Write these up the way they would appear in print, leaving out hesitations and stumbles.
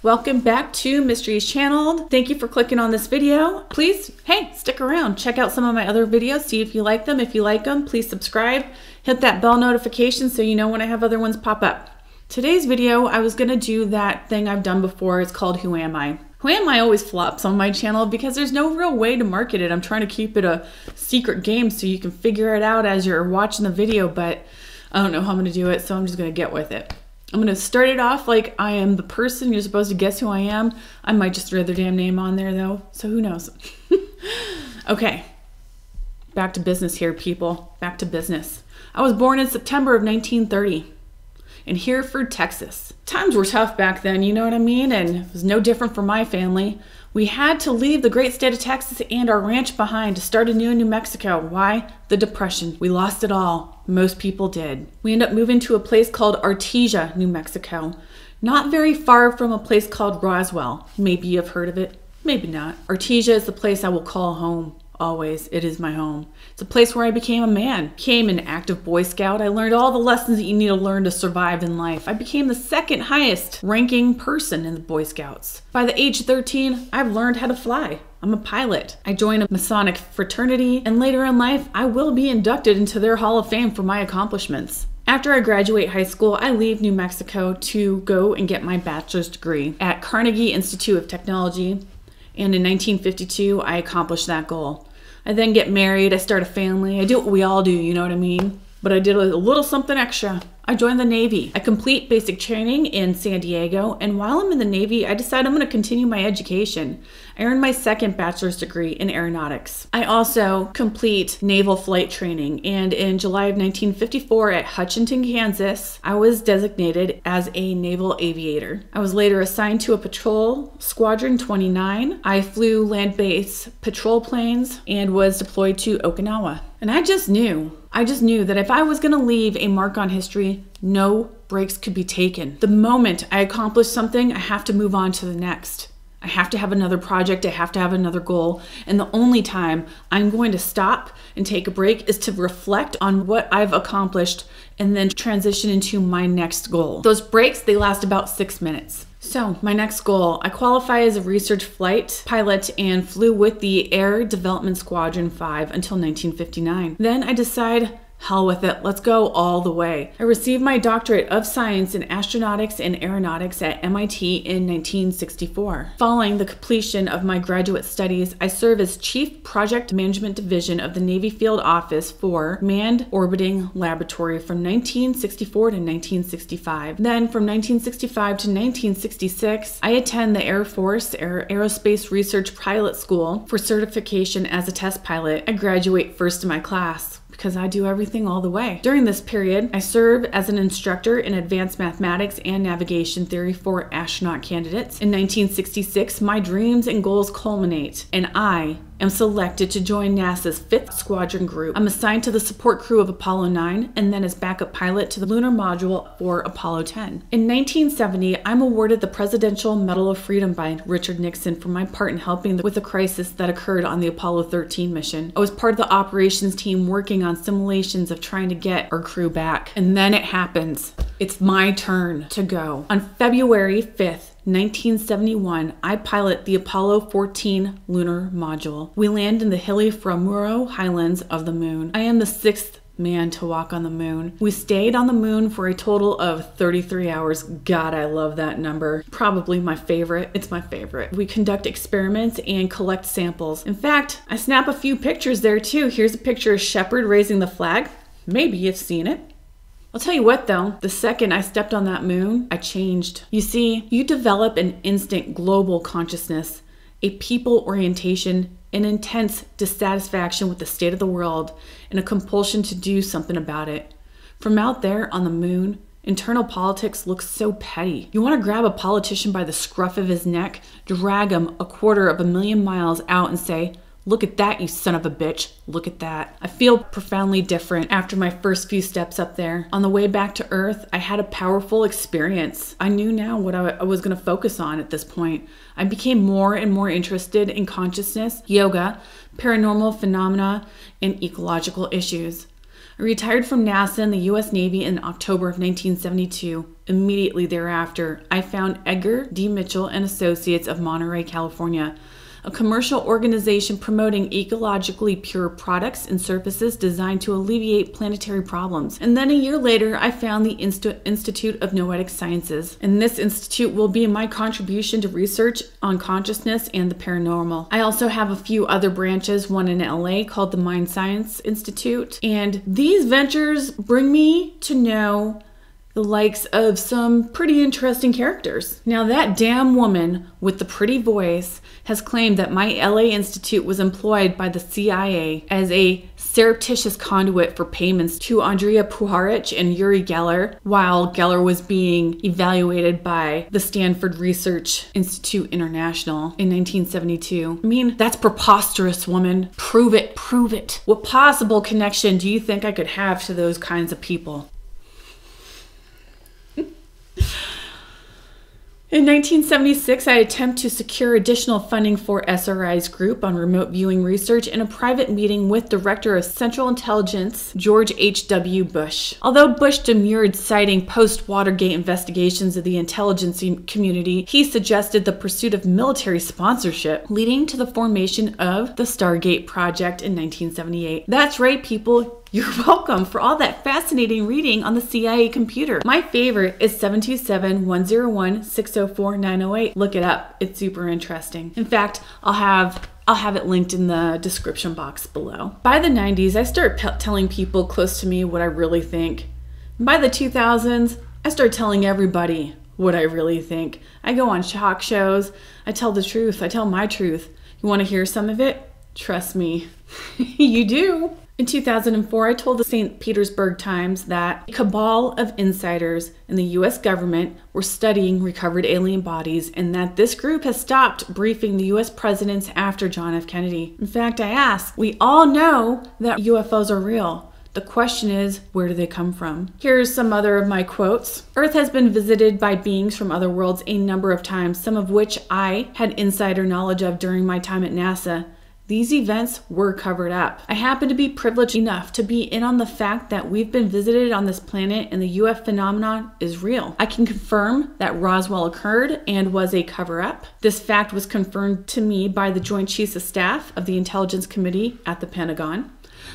Welcome back to Mysteries Channeled. Thank you for clicking on this video. Please, hey, stick around. Check out some of my other videos. See if you like them. If you like them, please subscribe. Hit that bell notification so you know when I have other ones pop up. Today's video, I was going to do that thing I've done before. It's called Who Am I? Who Am I always flops on my channel because there's no real way to market it. I'm trying to keep it a secret game so you can figure it out as you're watching the video, but I don't know how I'm going to do it, so I'm just going to get with it. I'm going to start it off like I am the person. You're supposed to guess who I am. I might just throw their damn name on there though, so who knows. Okay, back to business here, people. Back to business. I was born in September of 1930 in Hereford, Texas. Times were tough back then, you know what I mean? And it was no different for my family. We had to leave the great state of Texas and our ranch behind to start anew in New Mexico. Why? The Depression. We lost it all. Most people did. We ended up moving to a place called Artesia, New Mexico. Not very far from a place called Roswell. Maybe you've heard of it, maybe not. Artesia is the place I will call home. Always, it is my home. It's a place where I became a man, became an active Boy Scout. I learned all the lessons that you need to learn to survive in life. I became the second highest ranking person in the Boy Scouts. By the age of 13, I've learned how to fly. I'm a pilot. I joined a Masonic fraternity, and later in life, I will be inducted into their Hall of Fame for my accomplishments. After I graduate high school, I leave New Mexico to go and get my bachelor's degree at Carnegie Institute of Technology. And in 1952, I accomplished that goal. I then get married, I start a family, I do what we all do, you know what I mean? But I did a little something extra. I joined the Navy. I complete basic training in San Diego, and while I'm in the Navy, I decide I'm going to continue my education. I earned my second bachelor's degree in aeronautics. I also complete naval flight training, and in July of 1954 at Hutchinson, Kansas, I was designated as a naval aviator. I was later assigned to a patrol, Squadron 29. I flew land-based patrol planes and was deployed to Okinawa. And I just knew that if I was going to leave a mark on history, no breaks could be taken. The moment I accomplish something, I have to move on to the next. I have to have another project, I have to have another goal, and the only time I'm going to stop and take a break is to reflect on what I've accomplished and then transition into my next goal. Those breaks, they last about 6 minutes. So my next goal, I qualify as a research flight pilot and flew with the Air Development Squadron 5 until 1959. Then I decide, hell with it, let's go all the way. I received my doctorate of science in astronautics and aeronautics at MIT in 1964. Following the completion of my graduate studies, I serve as Chief Project Management Division of the Navy Field Office for Manned Orbiting Laboratory from 1964 to 1965. Then from 1965 to 1966, I attend the Air Force Aerospace Research Pilot School for certification as a test pilot. I graduate first in my class, because I do everything all the way. During this period, I serve as an instructor in advanced mathematics and navigation theory for astronaut candidates. In 1966, my dreams and goals culminate, and I am selected to join NASA's 5th Squadron Group. I'm assigned to the support crew of Apollo 9 and then as backup pilot to the lunar module for Apollo 10. In 1970, I'm awarded the Presidential Medal of Freedom by Richard Nixon for my part in helping with the crisis that occurred on the Apollo 13 mission. I was part of the operations team working on simulations of trying to get our crew back. And then it happens. It's my turn to go. On February 5th, 1971, I pilot the Apollo 14 lunar module. We land in the hilly Framuro Highlands of the moon. I am the 6th man to walk on the moon. We stayed on the moon for a total of 33 hours. God, I love that number. Probably my favorite. It's my favorite. We conduct experiments and collect samples. In fact, I snap a few pictures there too. Here's a picture of Shepard raising the flag. Maybe you've seen it. I'll tell you what though, the second I stepped on that moon, I changed. You see, you develop an instant global consciousness, a people orientation, an intense dissatisfaction with the state of the world, and a compulsion to do something about it. From out there on the moon, internal politics looks so petty. You want to grab a politician by the scruff of his neck, drag him 250,000 miles out and say, "Look at that, you son of a bitch. Look at that." I feel profoundly different after my first few steps up there. On the way back to Earth, I had a powerful experience. I knew now what I was going to focus on at this point. I became more and more interested in consciousness, yoga, paranormal phenomena, and ecological issues. I retired from NASA and the US Navy in October of 1972. Immediately thereafter, I found Edgar D. Mitchell and Associates of Monterey, California, a commercial organization promoting ecologically pure products and services designed to alleviate planetary problems. And then a year later, I found the Institute of Noetic Sciences. And this institute will be my contribution to research on consciousness and the paranormal. I also have a few other branches, one in LA called the Mind Science Institute. And these ventures bring me to know the likes of some pretty interesting characters. Now, that damn woman with the pretty voice has claimed that my LA Institute was employed by the CIA as a surreptitious conduit for payments to Andrea Puharich and Uri Geller while Geller was being evaluated by the Stanford Research Institute International in 1972. I mean, that's preposterous, woman. Prove it. Prove it. What possible connection do you think I could have to those kinds of people? In 1976, I attempt to secure additional funding for SRI's group on remote viewing research in a private meeting with Director of Central Intelligence, George H.W. Bush. Although Bush demurred, citing post-Watergate investigations of the intelligence community, he suggested the pursuit of military sponsorship, leading to the formation of the Stargate Project in 1978. That's right, people. You're welcome for all that fascinating reading on the CIA computer. My favorite is 727-101-604-908. Look it up. It's super interesting. In fact, I'll have it linked in the description box below. By the 90s, I started telling people close to me what I really think. By the 2000s, I started telling everybody what I really think. I go on talk shows. I tell the truth. I tell my truth. You want to hear some of it? Trust me. You do. In 2004, I told the St. Petersburg Times that a cabal of insiders in the U.S. government were studying recovered alien bodies and that this group has stopped briefing the U.S. presidents after John F. Kennedy. In fact, I asked, we all know that UFOs are real. The question is, where do they come from? Here's some other of my quotes. Earth has been visited by beings from other worlds a number of times, some of which I had insider knowledge of during my time at NASA. These events were covered up. I happen to be privileged enough to be in on the fact that we've been visited on this planet and the UFO phenomenon is real. I can confirm that Roswell occurred and was a cover-up. This fact was confirmed to me by the Joint Chiefs of Staff of the Intelligence Committee at the Pentagon.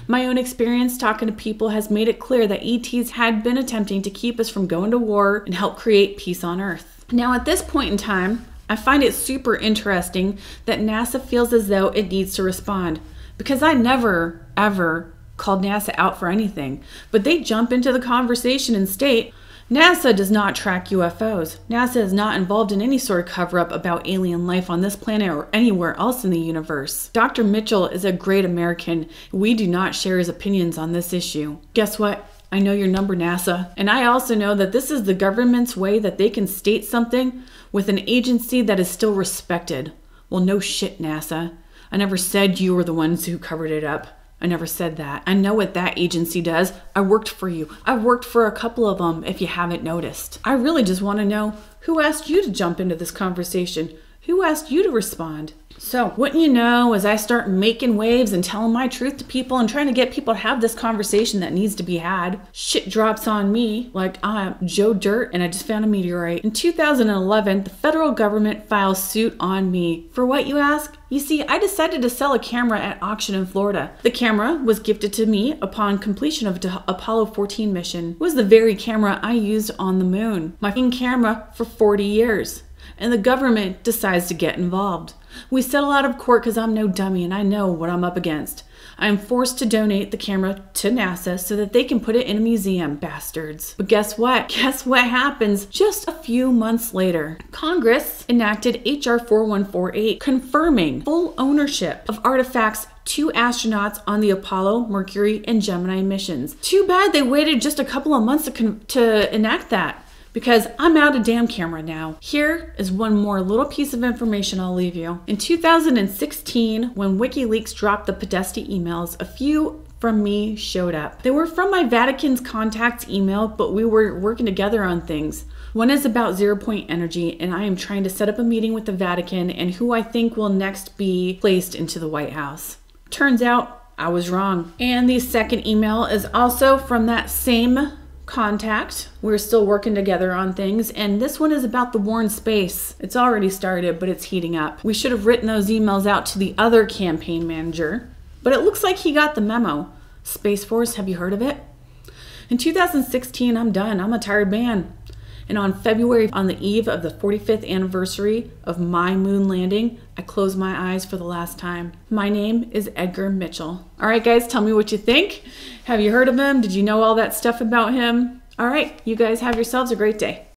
My own experience talking to people has made it clear that ETs had been attempting to keep us from going to war and help create peace on Earth. Now, at this point in time, I find it super interesting that NASA feels as though it needs to respond, because I never, ever called NASA out for anything. But they jump into the conversation and state, NASA does not track UFOs. NASA is not involved in any sort of cover-up about alien life on this planet or anywhere else in the universe. Dr. Mitchell is a great American. We do not share his opinions on this issue. Guess what? I know your number, NASA. And I also know that this is the government's way that they can state something with an agency that is still respected. Well, no shit, NASA. I never said you were the ones who covered it up. I never said that. I know what that agency does. I worked for you. I've worked for a couple of them, if you haven't noticed. I really just want to know, who asked you to jump into this conversation? Who asked you to respond? So, wouldn't you know, as I start making waves and telling my truth to people and trying to get people to have this conversation that needs to be had, shit drops on me like I'm Joe Dirt and I just found a meteorite. In 2011, the federal government files suit on me. For what, you ask? You see, I decided to sell a camera at auction in Florida. The camera was gifted to me upon completion of the Apollo 14 mission. It was the very camera I used on the moon. My camera for 40 years. And the government decides to get involved. We settle out of court because I'm no dummy and I know what I'm up against. I am forced to donate the camera to NASA so that they can put it in a museum, bastards. But guess what? Guess what happens just a few months later? Congress enacted H.R. 4148, confirming full ownership of artifacts to astronauts on the Apollo, Mercury, and Gemini missions. Too bad they waited just a couple of months to enact that. Because I'm out of damn camera now. Here is one more little piece of information I'll leave you. In 2016, when WikiLeaks dropped the Podesta emails, a few from me showed up. They were from my Vatican's contacts email, but we were working together on things. One is about zero-point energy, and I am trying to set up a meeting with the Vatican and who I think will next be placed into the White House. Turns out I was wrong. And the second email is also from that same contact. We're still working together on things, and this one is about the war in space. It's already started, but it's heating up. We should have written those emails out to the other campaign manager, but it looks like he got the memo. Space Force, have you heard of it? In 2016, I'm done. I'm a tired man. And on February, on the eve of the 45th anniversary of my moon landing, I closed my eyes for the last time. My name is Edgar Mitchell. All right, guys, tell me what you think. Have you heard of him? Did you know all that stuff about him? All right, you guys have yourselves a great day.